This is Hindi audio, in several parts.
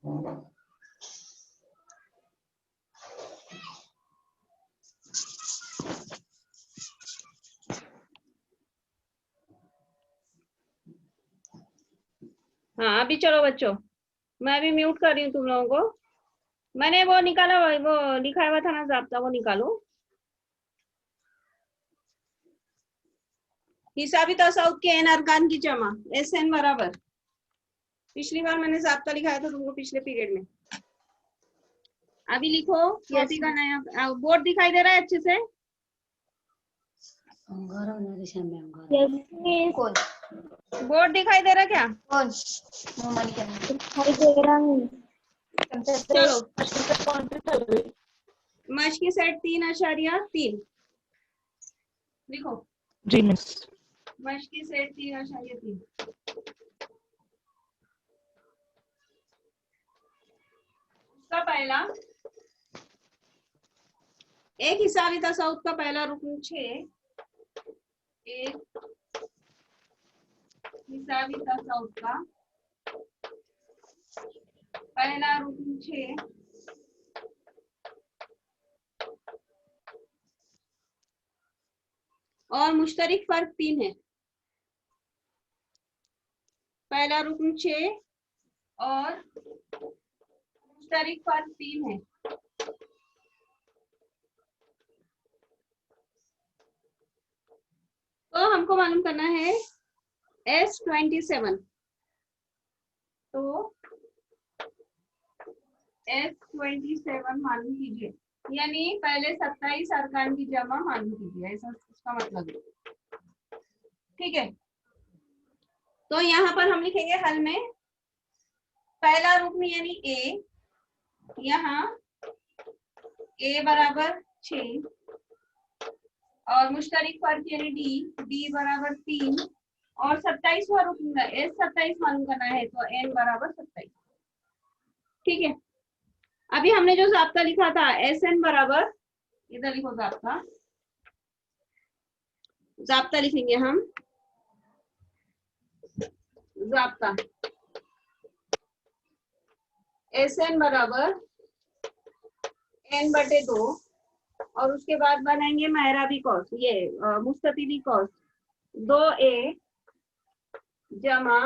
हाँ अभी चलो बच्चों, मैं अभी म्यूट कर रही हूँ तुम लोगों को। मैंने वो निकाला, वो लिखा हुआ था ना ज़ाब्ता, वो निकालो। हिसाबी तसाउद के एन अरकान की जमा एस एन बराबर, पिछली बार मैंने ज़ाब्ता लिखाया था तुमको पिछले पीरियड में। अभी लिखो। कॉपी का नया बोर्ड दिखाई दे रहा है अच्छे से? कौन बोर्ड दिखाई दे रहा है क्या? कौन दिखाई दे रहा है। चलो मश की सेट 3.3 लिखो। जी मिस। मश की सेट 3.3। उसका पहला एक हिसाबी तसाउद का पहला रुकन 6, एक हिसाबी तसाउद का पहला रुकन 6 और मुश्तरिक फर्क 3 है। पहला रुकन 6 और मुश्तरिक फर्क 3 है। तो हमको मालूम करना है S27। तो S27 मालूम कीजिए, यानी पहले 27 अरकान की जमा मालूम कीजिए, ऐसा उसका मतलब है। ठीक है, तो यहाँ पर हम लिखेंगे हल में पहला रुकन यानी ए, यहाँ ए बराबर 6 और मुश्तरिक फर्क यानी डी बराबर 3 और 27वां रुकन एस 27 मालूम करना है, तो एन बराबर 27। ठीक है, अभी हमने जो ज़ाब्ता लिखा था एस एन बराबर, इधर लिखो ज़ाब्ता, ज़ाब्ता लिखेंगे हम। ज़ाब्ता एस एन बराबर n/2 और उसके बाद बनाएंगे मेहराबी कॉस, ये मुस्ततिली कॉस 2a जमा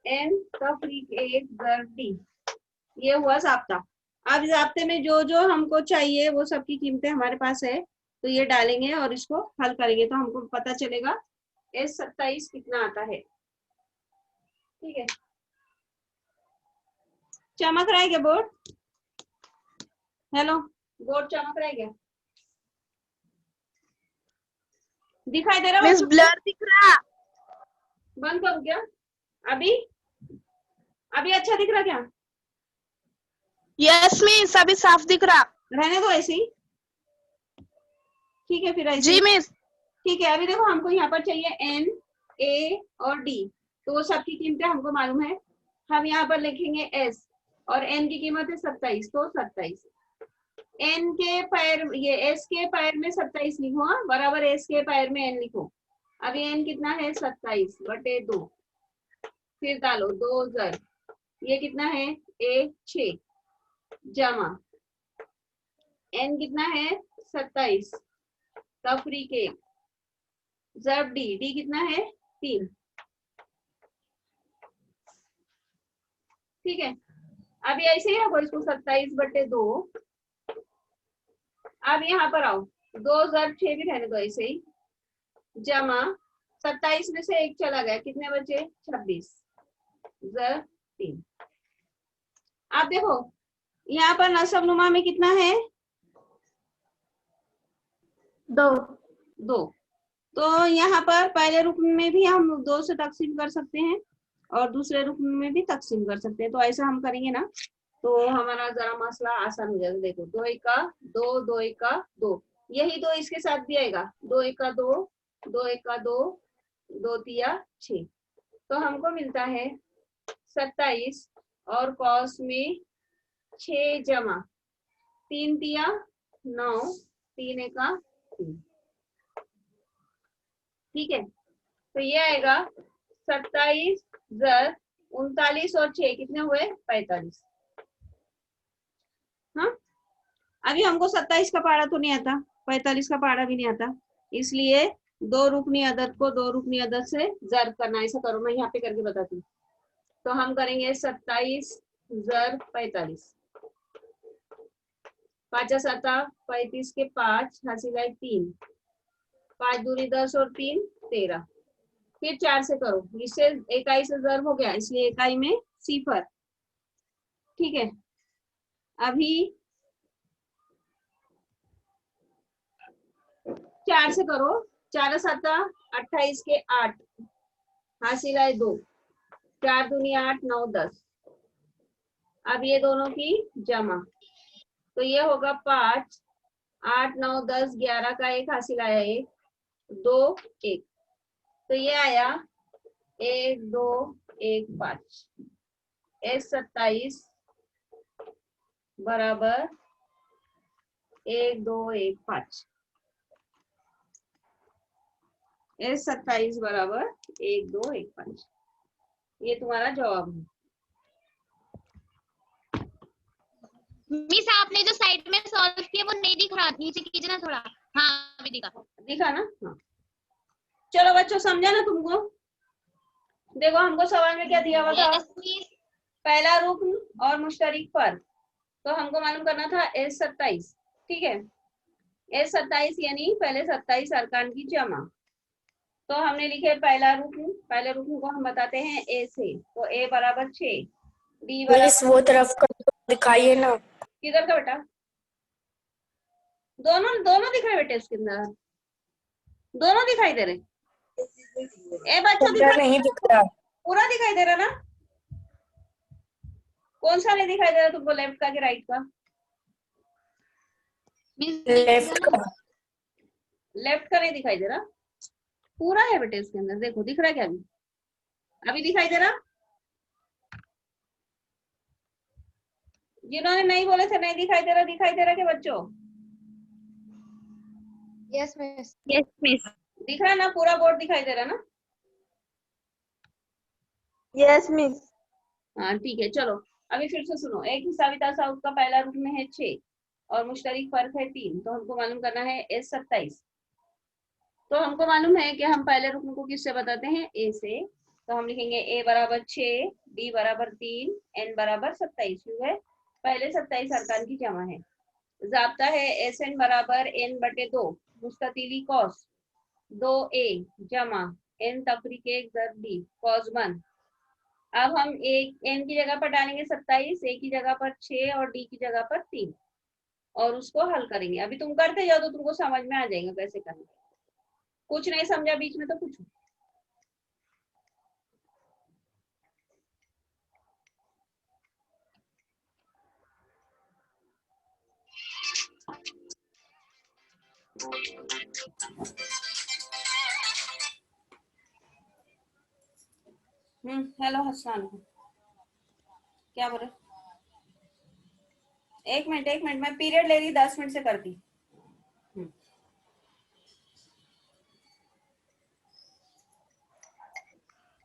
n तफरीक 1 ज़र डी। ये हुआ ज़ाब्ता। अब ज़ाब्ते में जो जो हमको चाहिए वो सब की कीमतें हमारे पास है, तो ये डालेंगे और इसको हल करेंगे तो हमको पता चलेगा S27 कितना आता है। ठीक है, चमक रहा है क्या बोर्ड? हेलो, बोर्ड चमक रहा है क्या? दिखाई दे रहा है? मिस ब्लर दिख रहा। बंद करूं क्या? अभी अभी अच्छा दिख रहा क्या? यस मिस, अभी साफ दिख रहा। रहने दो ऐसे ही। ठीक है फिर ऐसे जी ही। मिस। ठीक है, अभी देखो हमको यहाँ पर चाहिए एन, ए और डी, तो वो सबकी कीमतें हमको मालूम है। हम यहाँ पर लिखेंगे एस और एन की कीमत है 27, तो 27 एन के पैर, ये एस के पैर में 27 लिखो, हाँ बराबर एस के पैर में एन लिखो। अभी एन कितना है 27/2, फिर डालो 2 ज़र, ये कितना है 6 जमा एन कितना है 27 तफरीक 1 ज़र डी कितना है 3। ठीक है, अभी ऐसे ही रखो इसको 27/2। अब यहाँ पर आओ 2 ज़र 6 भी रहने दो ऐसे ही, जमा 27 में से 1 चला गया, कितने बचे 26 ज़र 3। आप देखो यहाँ पर नसब नुमा में कितना है 2। तो यहाँ पर पहले रुकन में भी हम 2 से तकसीम कर सकते हैं और दूसरे रुकन में भी तकसीम कर सकते हैं, तो ऐसा हम करेंगे ना तो हमारा जरा मसला आसान हो जाएगा। देखो 2 एका 2, 2 एका 2, यही 2 इसके साथ भी आएगा, 2 एका 2, 2 एका 2, 2 तिया 6, तो हमको मिलता है 27 और कॉस में 6 जमा 3 तिया 9, 3 एका 3। ठीक है, तो ये आएगा 27 ज़र 39 और 6 कितने हुए 45। हाँ, अभी हमको 27 का पहाड़ा तो नहीं आता, 45 का पहाड़ा भी नहीं आता, इसलिए दो रुकनी अदद को दो रुकनी अदद से ज़र्ब करना। ऐसा करो, मैं यहाँ पे करके बताती हूँ। तो हम करेंगे 27 ज़र्ब 45, 5 सता 35 के 5 हासिल है 3, 5 दूनी 10 और 3 13, फिर 4 से करो, इससे इकाई से ज़र्ब हो गया, इसलिए इकाई में सिफर। ठीक है, अभी 4 से करो, 4 सता 28 के 8 हासिल है 2, 4 दूनी 8 9 10। अब ये दोनों की जमा, तो ये होगा 5 8 9 10 11 का एक हासिल आया 1 2 1, तो ये आया 1 2 1 5। S 27 बराबर 1 2 1 5। S 27 बराबर 1 2 1 5। ये तुम्हारा जवाब है। मिस आपने जो साइड में सॉल्व किया वो नहीं दिख रहा, नीचे कीजिए ना थोड़ा। हाँ अभी दिखा। दिखा ना? हाँ, चलो बच्चों, समझा ना तुमको? देखो हमको सवाल में क्या दिया हुआ था, पहला रुकन और मुश्तरिक फर्क, तो हमको मालूम करना था S 27। ठीक है, S 27 यानी पहले 27 अरकान की जमा। तो हमने लिखे पहला रुकन, पहले रुकन को हम बताते हैं A से, तो A बराबर 6, B बराबर, वो तरफ का दिखाइए ना। किधर का बेटा? दोनों दोनों दिख रहे बेटे, इसके अंदर दोनों दिखाई दे रहे। ए बच्चों पूरा नहीं दिख रहा। पूरा दिखाई दे रहा ना? कौन सा नहीं दिखाई दे रहा तुमको, लेफ्ट का कि राइट का? लेफ्ट का। लेफ्ट का नहीं दिखाई दे रहा, पूरा है बेटे इसके अंदर। देखो दिख रहा है क्या? अभी अभी दिखाई दे रहा? जिन्होंने नहीं बोले थे नहीं दिखाई दे रहा, दिखाई दे रहा क्या बच्चों? Yes miss. Yes miss. दिख रहा ना? पूरा बोर्ड दिखाई दे रहा ना? Yes miss. हाँ ठीक है, चलो अभी फिर से सुनो। एक हिसाबी तासाउद का पहला रुकन है 6 और मुश्तरिक फर्क है 3, तो हमको मालूम करना है S 27। तो हमको मालूम है कि हम पहले रुकन को किससे बताते हैं? A से। तो हम लिखेंगे A बराबर 6, B बराबर 3, N बराबर 27। क्यों है? पहले 27 अरकान की जमा है। जाब्ता है SN बराबर N बटे 2 मुस्ततीली कॉस 2A जमा N तफरीक 1 ज़र्ब D कॉस 1। अब हम एक N की जगह पर डालेंगे 27, A की जगह पर 6 और D की जगह पर 3, और उसको हल करेंगे। अभी तुम करते जाओ तो तुमको समझ में आ जाएगा कैसे करना। कुछ नहीं समझा बीच में तो पूछो। हेलो हसन, क्या बोले? एक मिनट, मैं पीरियड ले रही, 10 मिनट से करती।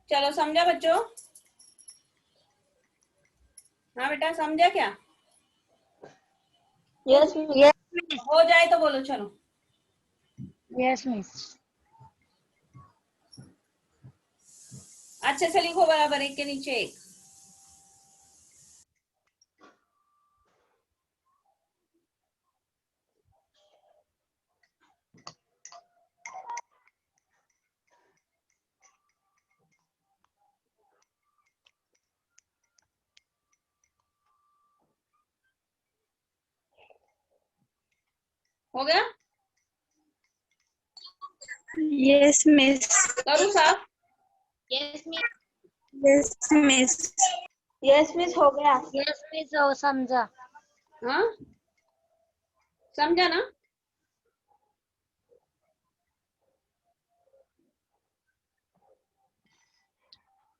चलो समझा बच्चों? हाँ बेटा, समझा क्या? Yes miss. हो जाए तो बोलो। चलो यस मिस। अच्छे से लिखो, बराबर एक के नीचे एक। हो गया? Yes miss. करूँ साफ? Yes miss. Yes miss. Yes miss हो गया। यस मिस हो समझा। हाँ समझा ना?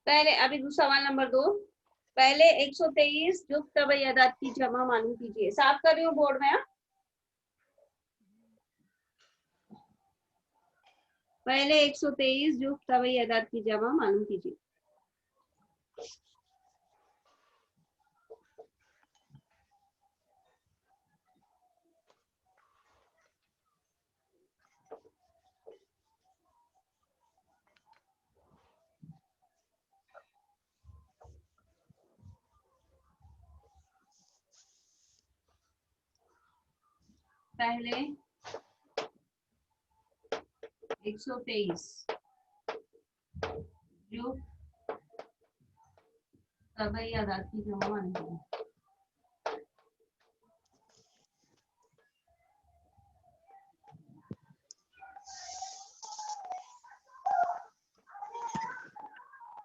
पहले अभी सवाल नंबर 2, पहले 123 जुफ्त तबैयदात की जमा मालूम कीजिए। साफ कर रही हूँ बोर्ड में। हाँ? पहले 123 जुफ्त तबैयदात की जमा मालूम कीजिए। पहले 123 जो तबई आदात की जमा मानी गई।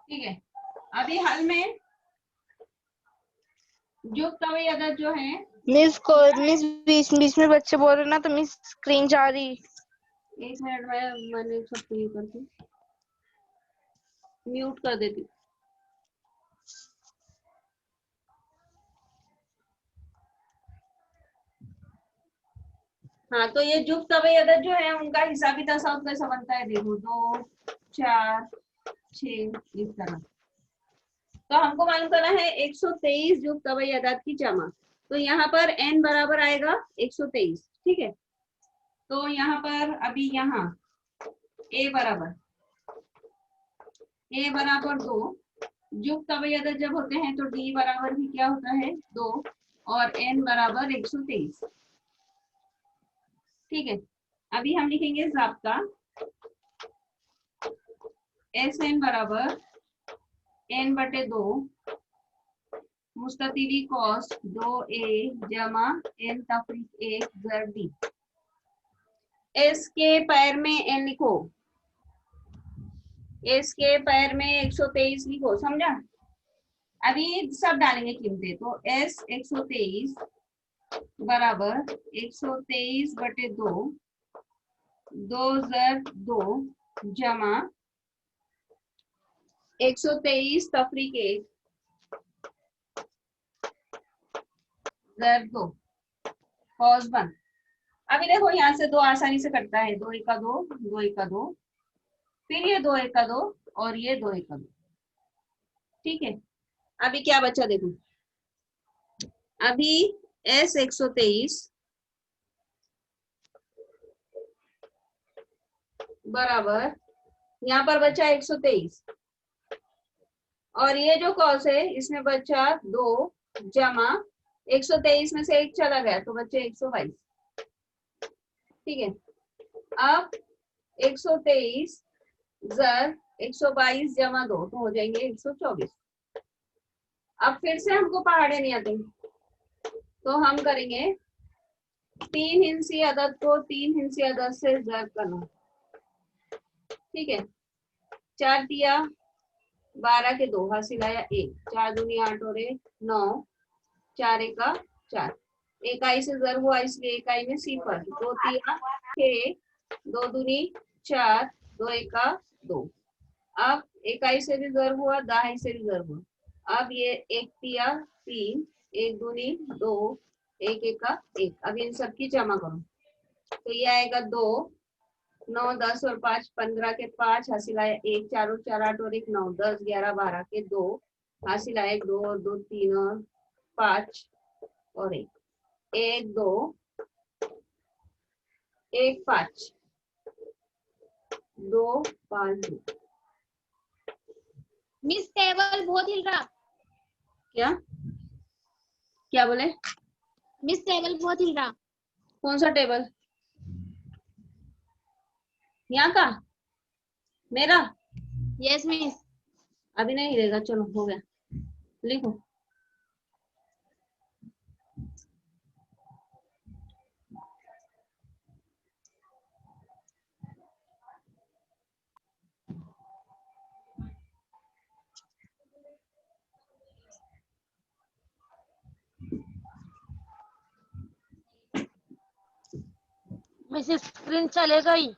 ठीक है, अभी हाल में जो तबई आदात जो है, मिस बीच बीच में बच्चे बोल रहे ना तो मिस स्क्रीन जा रही। 1 मिनट में मैंने सबको ये करके म्यूट कर देती हूँ। हाँ, तो ये जुग तबई अदद जो है उनका हिसाबी तसाउत कैसा बनता है, देखो 2 4 6 इस तरह। तो हमको मालूम करना है 123 जुग तबई अदद की जमा। तो यहाँ पर n बराबर आएगा 123। ठीक है, तो यहाँ पर अभी यहाँ a बराबर 2 जुग तबई अदद जब होते हैं तो d बराबर भी क्या होता है 2 और n बराबर 123। ठीक है, अभी हम लिखेंगे ज़ाब्ता SN बराबर n/2 मुस्ततिली कॉस्ट 2a जमा n तफरीक 1 ज़र d। एस के पैर में n लिखो, एस के पैर में 123 लिखो, समझा। अभी सब डालेंगे कीमतें, तो s 123 बराबर 123/2 2 ज़र 2 जमा 123 तफरीक 1 ज़र 2 कॉस 1। अभी देखो यहाँ से 2 आसानी से कटता है, 2 1 2 2 1 2, फिर ये 2 1 2 और ये 2 1 2। ठीक है, अभी क्या बचा देखो, अभी S 123 बराबर यहाँ पर बचा 123 और ये जो कॉस है इसमें बचा 2 जमा 123 में से 1 चला गया तो बचे 122। ठीक है, अब 123 ज़र 122 जमा 2 तो हो जाएंगे 124। अब फिर से हमको पहाड़े नहीं आते तो हम करेंगे 3 हिंसी अदद को 3 हिंसी अदद से ज़र करना। ठीक है, 4 दिया 12 के 2 हासिल आया 1, 4 दूनी 8 और 1 9, 4 एका 4, इकाई से ज़र हुआ इसलिए इकाई में सिफर, 2 तिया 6, 2 दूनी 4, 2 एका 2। अब इकाई से भी ज़र हुआ, दहाई से भी ज़र हुआ। अब ये 1 तिया 3, 1 दूनी 2, 1 एका 1। अब इन सब की जमा करो तो ये आएगा 2 9 10 और 5 15 के 5 हासिल आया 1, 4 और 4 8 और 1 9, 10 11 12 के 2 हासिल आया 2 और 2 3 और 5 और 1 1 2 1 5 2 5 2। मिस टेबल बहुत हिल रहा। क्या क्या बोले? मिस टेबल बहुत हिल रहा। कौन सा टेबल? यहाँ का मेरा? Yes miss. अभी नहीं हिलेगा, चलो हो गया, लिखो। मिस स्क्रीन चले गई।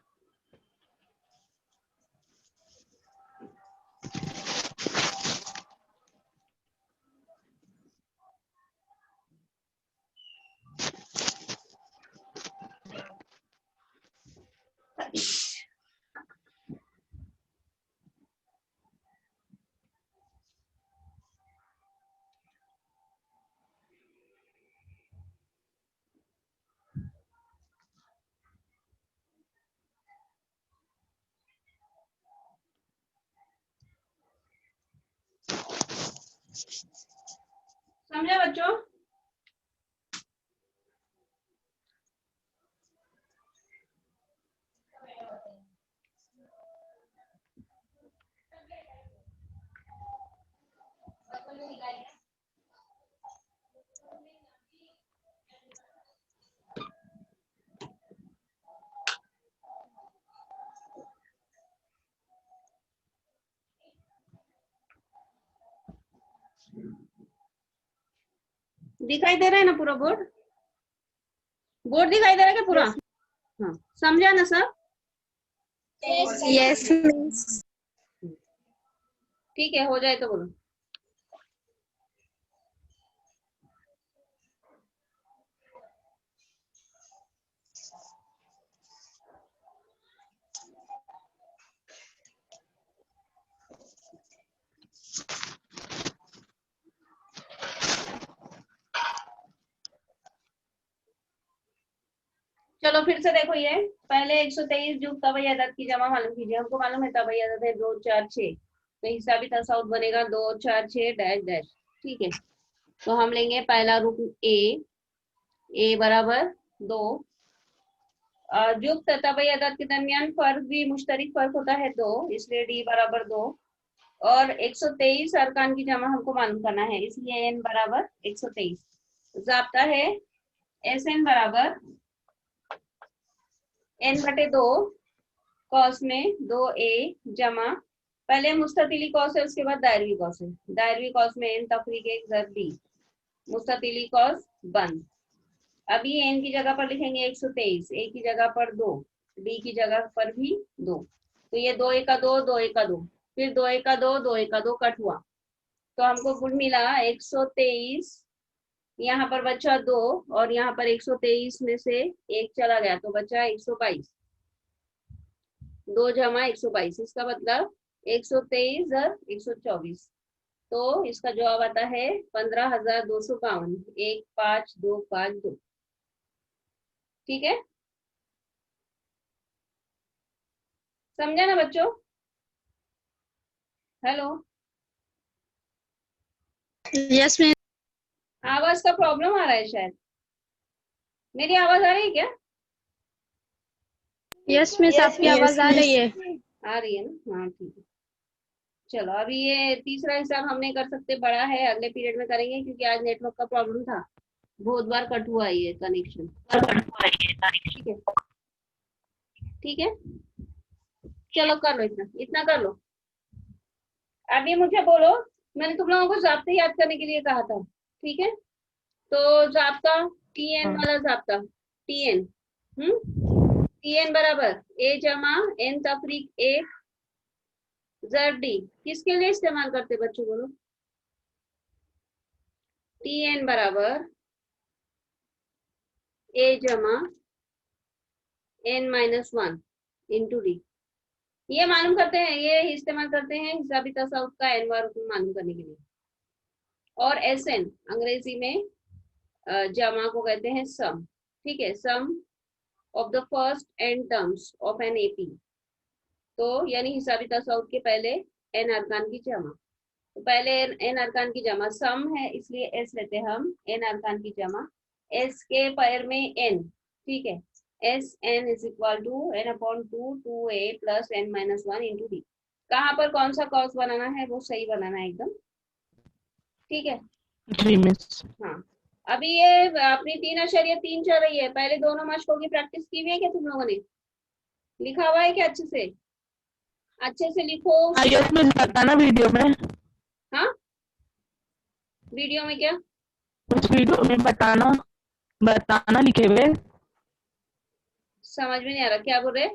समझे बच्चों? दिखाई दे रहा है ना पूरा बोर्ड? बोर्ड दिखाई दे रहा है क्या पूरा? हाँ, समझा ना सब? Yes miss. ठीक है, हो जाए तो बोलो। चलो फिर से देखो, ये पहले 123 जो तब अदद की जमा मालूम कीजिए। हमको मालूम है तब अदद है 2 4 6, तो हिसाबी तसाउत बनेगा 2 4 6 डैश डैश। ठीक है, तो हम लेंगे पहला रूप ए बराबर 2। जुक्त तब अदद के दरमियान फर्क भी मुश्तरक फर्क होता है 2, इसलिए डी बराबर 2। और 123 अरकान की जमा हमको मालूम करना है, इसलिए एन बराबर 123। ज़ाब्ता है एस एन बराबर एन बटे 2 कॉस में 2a जमा, पहले मुस्ततिली कॉस है उसके बाद दायरवी कॉस है। दायरवी कॉस में एन तफरीक 1 ज़र बी, मुस्ततिली कॉस बंद। अभी एन की जगह पर लिखेंगे 123, ए की जगह पर 2, डी की जगह पर भी 2। तो ये 2 1 2 2 1 2, फिर 2 1 2 2 1 2 कट हुआ, तो हमको कुल मिला 123। यहाँ पर बचा 2 और यहाँ पर 123 में से 1 चला गया तो बचा 122। 2 जमा 122, इसका मतलब 123 + 124, तो इसका जवाब आता है 15,252, 15252। ठीक है, समझा ना बच्चों? Hello, yes miss. आवाज का प्रॉब्लम आ रहा है शायद। मेरी आवाज आ रही है क्या? यस मिस, आपकी आवाज आ रही है। आ रही है ना? हाँ ठीक है। चलो, अभी ये तीसरा हिसाब हम नहीं कर सकते, बड़ा है, अगले पीरियड में करेंगे, क्योंकि आज नेटवर्क का प्रॉब्लम था, बहुत बार कट हुआ ये कनेक्शन। ठीक है, ठीक है, चलो कर लो, इतना इतना कर लो। अभी मुझे बोलो, मैंने तुम लोगों को ज़ाब्ते याद करने के लिए कहा था, ठीक है? तो ज़ाब्ता टीएन वाला ज़ाब्ता, टीएन टीएन बराबर ए जमा एन तफरीक 1 ज़र डी, किसके लिए इस्तेमाल करते बच्चों बोलो? टीएन बराबर ए जमा n-1 इंटू डी। ये मालूम करते हैं, ये इस्तेमाल करते हैं हिसाबी तसाउत का एन बार मालूम करने के लिए। और एस एन अंग्रेजी में जमा को कहते हैं सम। ठीक है, sum of the first n terms of an AP, तो यानी हिसाबी तसाउत के पहले एन अरकान की जमा। तो पहले एन अरकान की जमा सम है, इसलिए एस लेते हैं हम, एन अरकान की जमा, एस के पैर में एन। ठीक है, S n is equal to n/2 2a + n-1 into d. कहाँ पर कौन सा कॉस बनाना है वो सही बनाना है एकदम। ठीक है, जी मिस। हाँ। अभी ये अपनी 3.3 चल रही है, पहले दोनों मशकों की प्रैक्टिस की हुई है क्या तुम लोगों ने? लिखा हुआ है क्या अच्छे से? अच्छे से लिखो। यस मिस, बताना वीडियो में। हाँ, वीडियो में क्या? उस वीडियो में बताना, बताना लिखे हुए। समझ में नहीं आ रहा, क्या बोल रहे?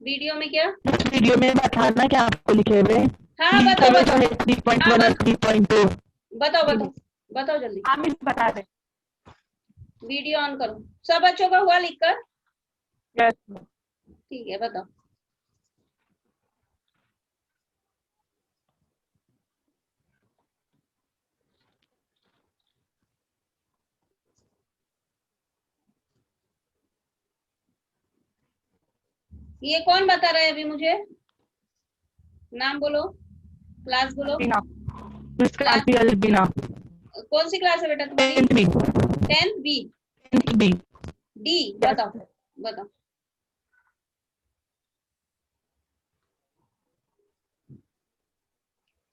वीडियो में क्या? उस वीडियो में बताना क्या आपको लिखे हुए। हाँ बताओ बताओ, 3.1 हाँ और 3.2। बताओ बताओ बताओ जल्दी। आप मिस बता दे। वीडियो ऑन करो, सब बच्चों का हुआ लिखकर? यस। ठीक है, बताओ। ये कौन बता रहा है अभी मुझे? नाम बोलो, क्लास बोलो। बिना मिस क्लास भी अलग बिना। कौन सी क्लास है बेटा तुम्हारी? 10th B. 10th B. 10th B. D बताओ, बताओ।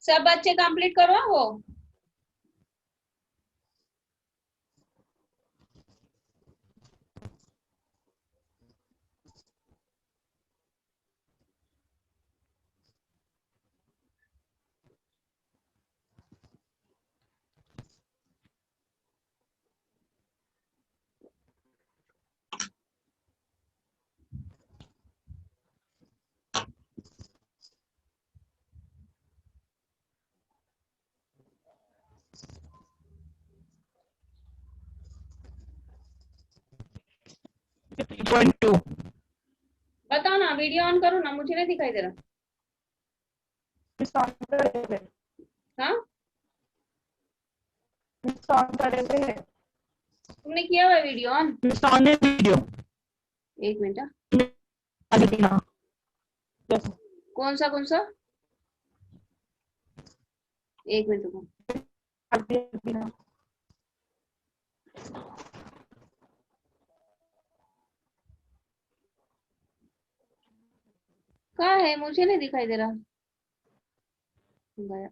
सब बच्चे कंप्लीट करो वो। बताओ ना, वीडियो ऑन करो ना, मुझे नहीं दिखाई दे रहा। हाँ, तुमने किया हुआ वीडियो ऑन? वीडियो एक मिनट हाँ। कौन सा एक मिनट रुको। कहाँ है, मुझे नहीं दिखाई दे रहा। गया।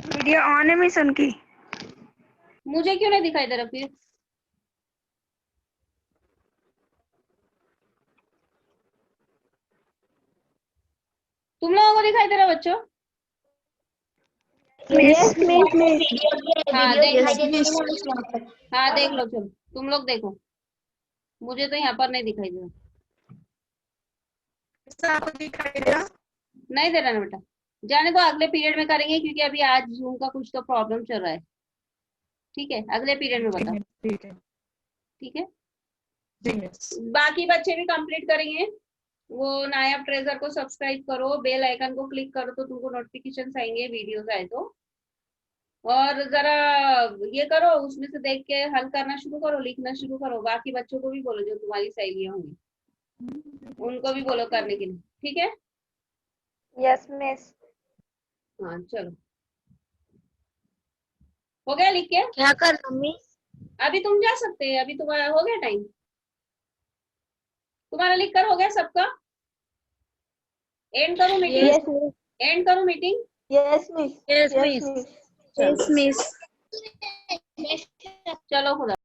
वीडियो ऑन है मिस उनकी। मुझे क्यों नहीं दिखाई दे रहा फिर? तुम लोगों को दिखाई दे रहा बच्चों? Yes miss. हाँ देख लो, हाँ देख लो, चलो तुम लोग देखो, मुझे तो यहाँ पर नहीं दिखाई दे रहा। दिखाई दे रहा। नहीं दे रहा ना बेटा, जाने दो, अगले पीरियड में करेंगे क्योंकि अभी आज जूम का कुछ तो प्रॉब्लम चल रहा है। ठीक है, अगले पीरियड में बताओ। ठीक है, बाकी बच्चे भी कंप्लीट करेंगे। वो नायाब ट्रेजर को सब्सक्राइब करो, बेल आइकन को क्लिक करो तो तुमको नोटिफिकेशन आएंगे वीडियोस आए तो। और जरा ये करो, उसमें से देख के हल करना शुरू करो, लिखना शुरू करो। बाकी बच्चों को भी बोलो, जो तुम्हारी सहेलियां होंगी उनको भी बोलो करने के लिए। ठीक है, यस मिस। हाँ चलो, हो गया लिख के? क्या कर मिस? अभी तुम जा सकते हैं, अभी तुम्हारा हो गया टाइम, तुम्हारा लिख कर हो गया सबका। एंड करो मीटिंग। Yes miss. एंड करो meeting. Yes miss. Yes miss. चलो, यस मिस। चलो खुदा।